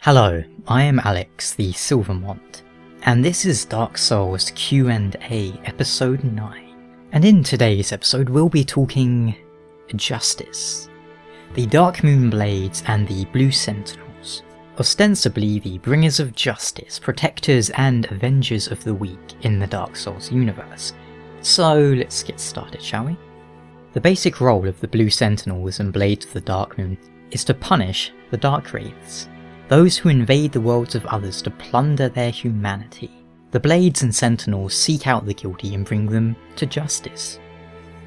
Hello, I am Alex, the Silver Mont, and this is Dark Souls Q&A Episode 9. And in today's episode we'll be talking justice. The Darkmoon Blades and the Blue Sentinels, ostensibly the bringers of justice, protectors and avengers of the weak in the Dark Souls universe. So let's get started, shall we? The basic role of the Blue Sentinels and Blades of the Darkmoon is to punish the Dark Wraiths, those who invade the worlds of others to plunder their humanity. The Blades and Sentinels seek out the guilty and bring them to justice,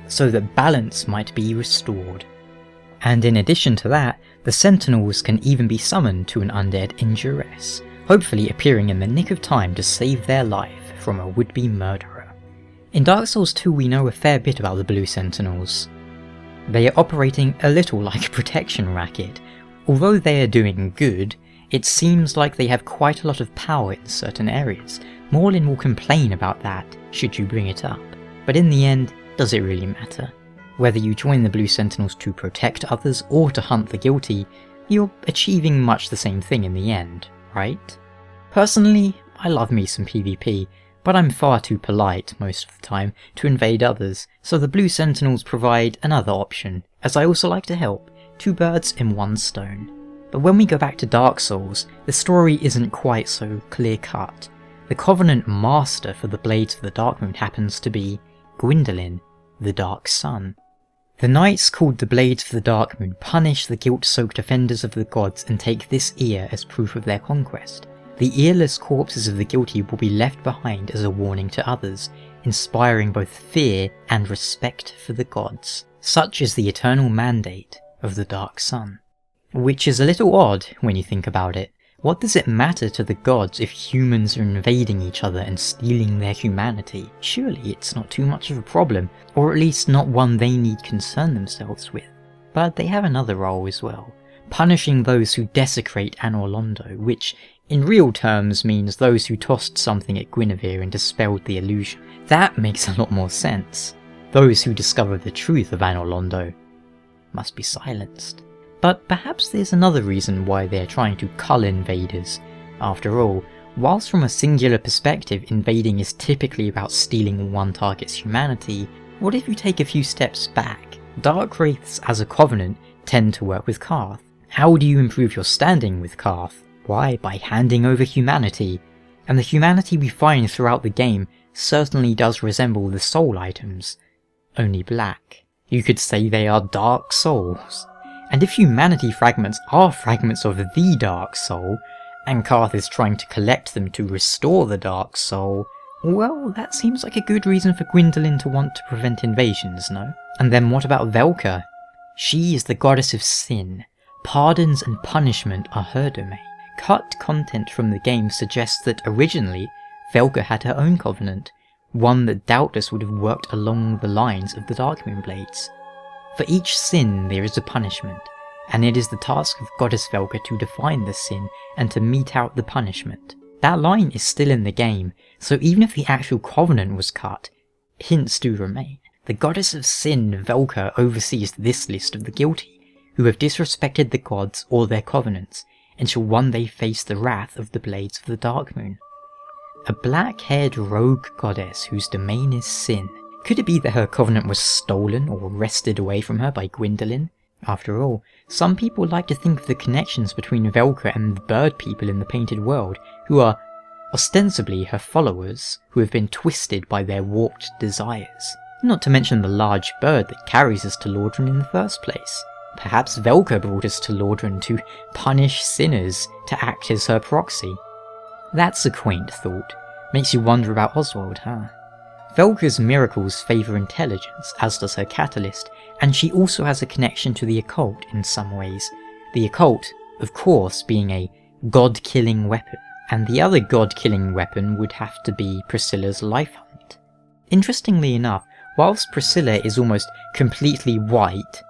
so that balance might be restored. And in addition to that, the Sentinels can even be summoned to an undead in duress, hopefully appearing in the nick of time to save their life from a would-be murderer. In Dark Souls 2 we know a fair bit about the Blue Sentinels. They are operating a little like a protection racket. Although they are doing good, it seems like they have quite a lot of power in certain areas. Morlin will complain about that, should you bring it up. But in the end, does it really matter? Whether you join the Blue Sentinels to protect others or to hunt the guilty, you're achieving much the same thing in the end, right? Personally, I love me some PvP, but I'm far too polite most of the time to invade others, so the Blue Sentinels provide another option, as I also like to help. Two birds in one stone. But when we go back to Dark Souls, the story isn't quite so clear-cut. The Covenant Master for the Blades of the Darkmoon happens to be Gwyndolin, the Dark Sun. The knights called the Blades of the Darkmoon punish the guilt-soaked offenders of the gods and take this ear as proof of their conquest. The earless corpses of the guilty will be left behind as a warning to others, inspiring both fear and respect for the gods. Such is the eternal mandate of the Dark Sun. Which is a little odd when you think about it. What does it matter to the gods if humans are invading each other and stealing their humanity? Surely it's not too much of a problem, or at least not one they need concern themselves with. But they have another role as well, punishing those who desecrate Anor Londo, which in real terms means those who tossed something at Guinevere and dispelled the illusion. That makes a lot more sense. Those who discover the truth of Anor Londo must be silenced. But perhaps there's another reason why they're trying to cull invaders. After all, whilst from a singular perspective invading is typically about stealing one target's humanity, what if you take a few steps back? Dark Wraiths as a covenant tend to work with Karth. How do you improve your standing with Karth? Why, by handing over humanity. And the humanity we find throughout the game certainly does resemble the soul items, only black. You could say they are Dark Souls. And if humanity fragments are fragments of the Dark Soul, and Karth is trying to collect them to restore the Dark Soul, well, that seems like a good reason for Gwyndolin to want to prevent invasions, no? And then what about Velka? She is the goddess of sin. Pardons and punishment are her domain. Cut content from the game suggests that originally, Velka had her own covenant, one that doubtless would have worked along the lines of the Darkmoon Blades. For each sin there is a punishment, and it is the task of Goddess Velka to define the sin and to mete out the punishment. That line is still in the game, so even if the actual covenant was cut, hints do remain. The Goddess of Sin, Velka, oversees this list of the guilty, who have disrespected the gods or their covenants, and shall one day face the wrath of the Blades of the Darkmoon. A black-haired rogue goddess whose domain is sin. Could it be that her covenant was stolen or wrested away from her by Gwyndolin? After all, some people like to think of the connections between Velka and the bird people in the Painted World, who are ostensibly her followers, who have been twisted by their warped desires. Not to mention the large bird that carries us to Lordran in the first place. Perhaps Velka brought us to Lordran to punish sinners, to act as her proxy. That's a quaint thought. Makes you wonder about Oswald, huh? Velka's miracles favour intelligence, as does her catalyst, and she also has a connection to the occult in some ways. The occult, of course, being a god-killing weapon, and the other god-killing weapon would have to be Priscilla's life hunt. Interestingly enough, whilst Priscilla is almost completely white,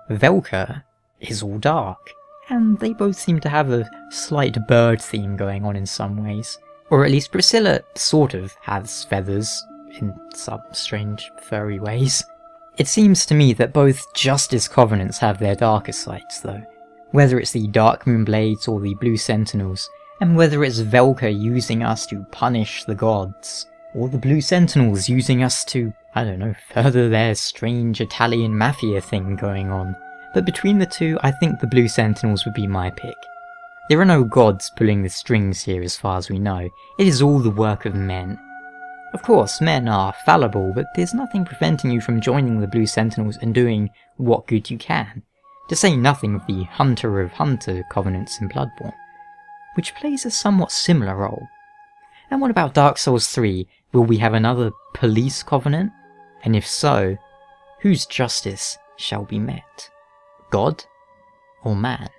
Velka is all dark, and they both seem to have a slight bird theme going on in some ways. Or at least Priscilla sort of has feathers, in some strange furry ways. It seems to me that both Justice Covenants have their darker sides though. Whether it's the Darkmoon Blades or the Blue Sentinels, and whether it's Velka using us to punish the gods, or the Blue Sentinels using us to, I don't know, further their strange Italian mafia thing going on. But between the two, I think the Blue Sentinels would be my pick. There are no gods pulling the strings here as far as we know, it is all the work of men. Of course, men are fallible, but there's nothing preventing you from joining the Blue Sentinels and doing what good you can, to say nothing of the Hunter of Hunter covenants in Bloodborne, which plays a somewhat similar role. And what about Dark Souls 3? Will we have another police covenant? And if so, whose justice shall be met? God or man?